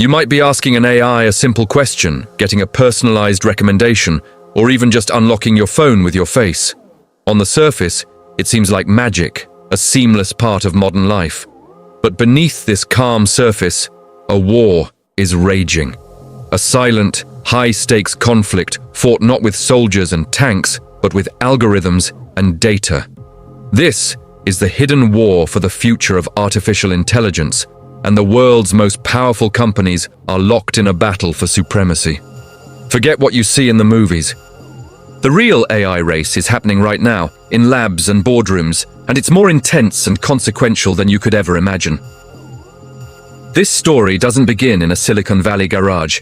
You might be asking an AI a simple question, getting a personalized recommendation, or even just unlocking your phone with your face. On the surface, it seems like magic, a seamless part of modern life. But beneath this calm surface, a war is raging. A silent, high-stakes conflict fought not with soldiers and tanks, but with algorithms and data. This is the hidden war for the future of artificial intelligence, and the world's most powerful companies are locked in a battle for supremacy. Forget what you see in the movies. The real AI race is happening right now, in labs and boardrooms, and it's more intense and consequential than you could ever imagine. This story doesn't begin in a Silicon Valley garage.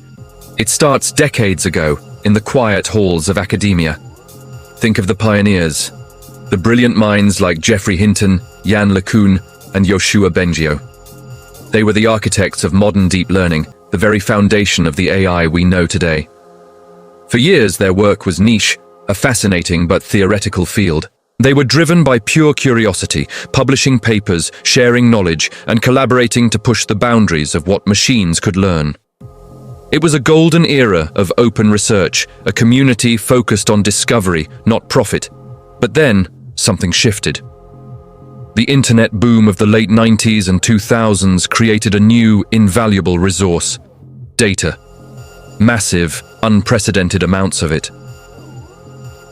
It starts decades ago, in the quiet halls of academia. Think of the pioneers, the brilliant minds like Geoffrey Hinton, Yann LeCun, and Yoshua Bengio. They were the architects of modern deep learning, the very foundation of the AI we know today. For years, their work was niche, a fascinating but theoretical field. They were driven by pure curiosity, publishing papers, sharing knowledge, and collaborating to push the boundaries of what machines could learn. It was a golden era of open research, a community focused on discovery, not profit. But then, something shifted. The internet boom of the late 90s and 2000s created a new, invaluable resource: data. Massive, unprecedented amounts of it.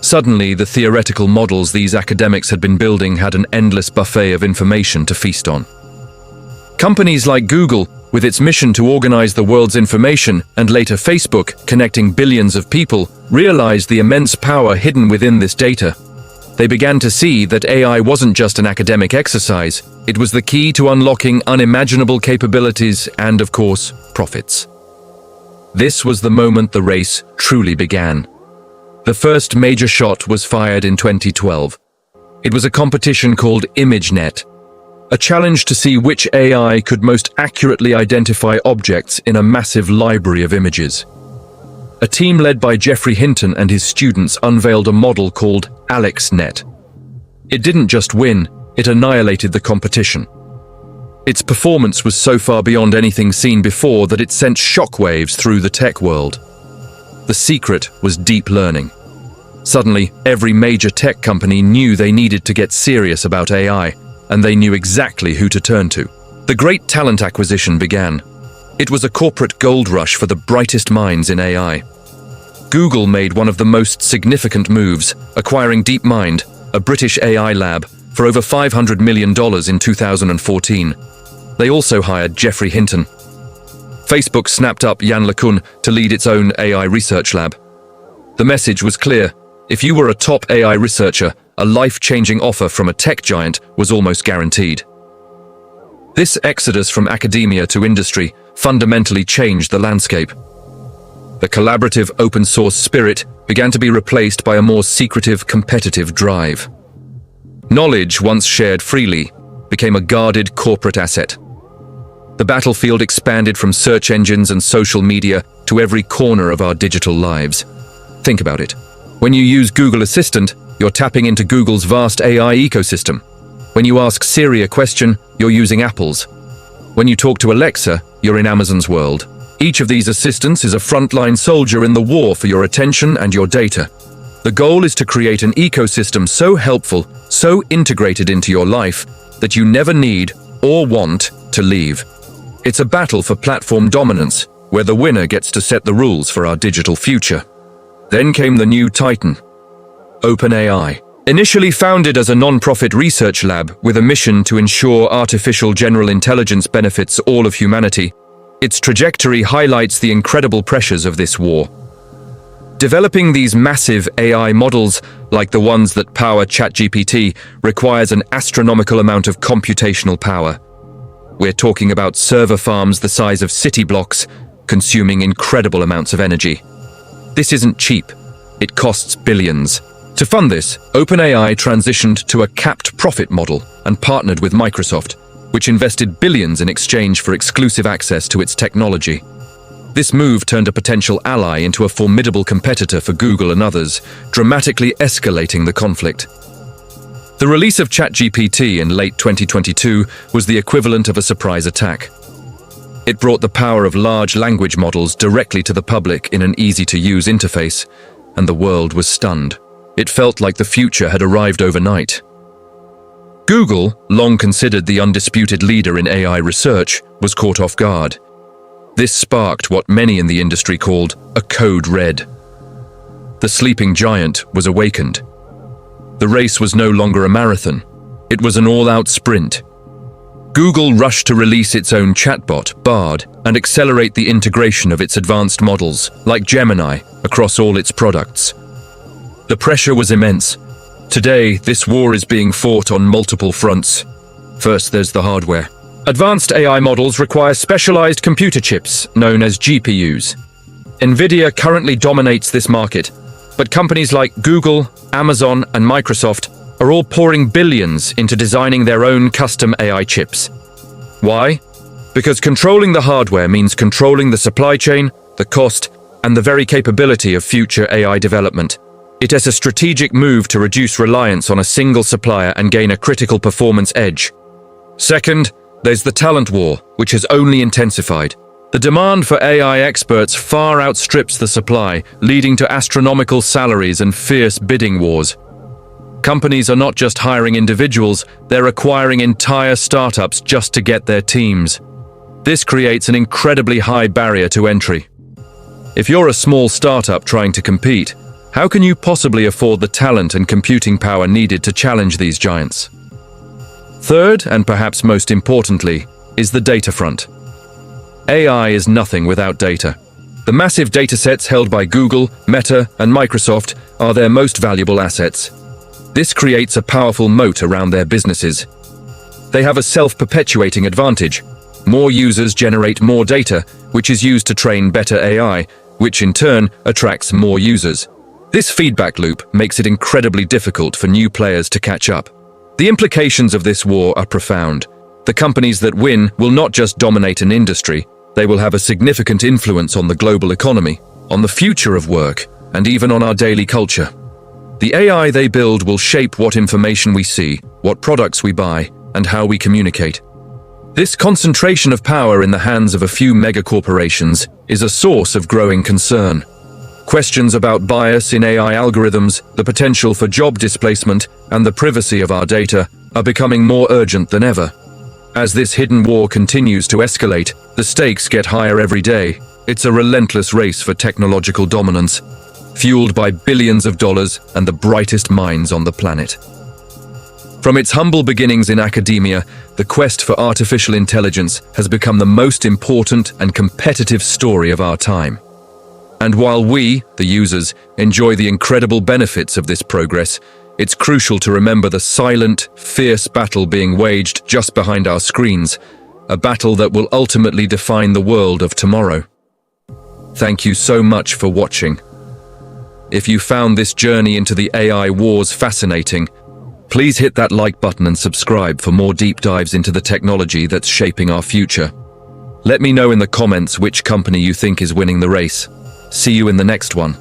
Suddenly, the theoretical models these academics had been building had an endless buffet of information to feast on. Companies like Google, with its mission to organize the world's information, and later Facebook, connecting billions of people, realized the immense power hidden within this data. They began to see that AI wasn't just an academic exercise, it was the key to unlocking unimaginable capabilities and, of course, profits. This was the moment the race truly began. The first major shot was fired in 2012. It was a competition called ImageNet, a challenge to see which AI could most accurately identify objects in a massive library of images. A team led by Geoffrey Hinton and his students unveiled a model called AlexNet. It didn't just win, it annihilated the competition. Its performance was so far beyond anything seen before that it sent shockwaves through the tech world. The secret was deep learning. Suddenly, every major tech company knew they needed to get serious about AI, and they knew exactly who to turn to. The great talent acquisition began. It was a corporate gold rush for the brightest minds in AI. Google made one of the most significant moves, acquiring DeepMind, a British AI lab, for over $500 million in 2014. They also hired Geoffrey Hinton. Facebook snapped up Yann LeCun to lead its own AI research lab. The message was clear: if you were a top AI researcher, a life-changing offer from a tech giant was almost guaranteed. This exodus from academia to industry fundamentally changed the landscape. The collaborative open-source spirit began to be replaced by a more secretive, competitive drive. Knowledge, once shared freely, became a guarded corporate asset. The battlefield expanded from search engines and social media to every corner of our digital lives. Think about it. When you use Google Assistant, you're tapping into Google's vast AI ecosystem. When you ask Siri a question, you're using Apple's. When you talk to Alexa, you're in Amazon's world. Each of these assistants is a frontline soldier in the war for your attention and your data. The goal is to create an ecosystem so helpful, so integrated into your life, that you never need or want to leave. It's a battle for platform dominance, where the winner gets to set the rules for our digital future. Then came the new titan, OpenAI. Initially founded as a non-profit research lab with a mission to ensure artificial general intelligence benefits all of humanity, its trajectory highlights the incredible pressures of this war. Developing these massive AI models, like the ones that power ChatGPT, requires an astronomical amount of computational power. We're talking about server farms the size of city blocks, consuming incredible amounts of energy. This isn't cheap. It costs billions. To fund this, OpenAI transitioned to a capped profit model and partnered with Microsoft, which invested billions in exchange for exclusive access to its technology. This move turned a potential ally into a formidable competitor for Google and others, dramatically escalating the conflict. The release of ChatGPT in late 2022 was the equivalent of a surprise attack. It brought the power of large language models directly to the public in an easy-to-use interface, and the world was stunned. It felt like the future had arrived overnight. Google, long considered the undisputed leader in AI research, was caught off guard. This sparked what many in the industry called a code red. The sleeping giant was awakened. The race was no longer a marathon. It was an all-out sprint. Google rushed to release its own chatbot, Bard, and accelerate the integration of its advanced models, like Gemini, across all its products. The pressure was immense. Today, this war is being fought on multiple fronts. First, there's the hardware. Advanced AI models require specialized computer chips, known as GPUs. NVIDIA currently dominates this market, but companies like Google, Amazon, and Microsoft are all pouring billions into designing their own custom AI chips. Why? Because controlling the hardware means controlling the supply chain, the cost, and the very capability of future AI development. It is a strategic move to reduce reliance on a single supplier and gain a critical performance edge. Second, there's the talent war, which has only intensified. The demand for AI experts far outstrips the supply, leading to astronomical salaries and fierce bidding wars. Companies are not just hiring individuals, they're acquiring entire startups just to get their teams. This creates an incredibly high barrier to entry. If you're a small startup trying to compete, how can you possibly afford the talent and computing power needed to challenge these giants? Third, and perhaps most importantly, is the data front. AI is nothing without data. The massive datasets held by Google, Meta, and Microsoft are their most valuable assets. This creates a powerful moat around their businesses. They have a self-perpetuating advantage. More users generate more data, which is used to train better AI, which in turn attracts more users. This feedback loop makes it incredibly difficult for new players to catch up. The implications of this war are profound. The companies that win will not just dominate an industry, they will have a significant influence on the global economy, on the future of work, and even on our daily culture. The AI they build will shape what information we see, what products we buy, and how we communicate. This concentration of power in the hands of a few megacorporations is a source of growing concern. Questions about bias in AI algorithms, the potential for job displacement, and the privacy of our data are becoming more urgent than ever. As this hidden war continues to escalate, the stakes get higher every day. It's a relentless race for technological dominance, fueled by billions of dollars and the brightest minds on the planet. From its humble beginnings in academia, the quest for artificial intelligence has become the most important and competitive story of our time. And while we, the users, enjoy the incredible benefits of this progress, it's crucial to remember the silent, fierce battle being waged just behind our screens, a battle that will ultimately define the world of tomorrow. Thank you so much for watching. If you found this journey into the AI wars fascinating, please hit that like button and subscribe for more deep dives into the technology that's shaping our future. Let me know in the comments which company you think is winning the race. See you in the next one.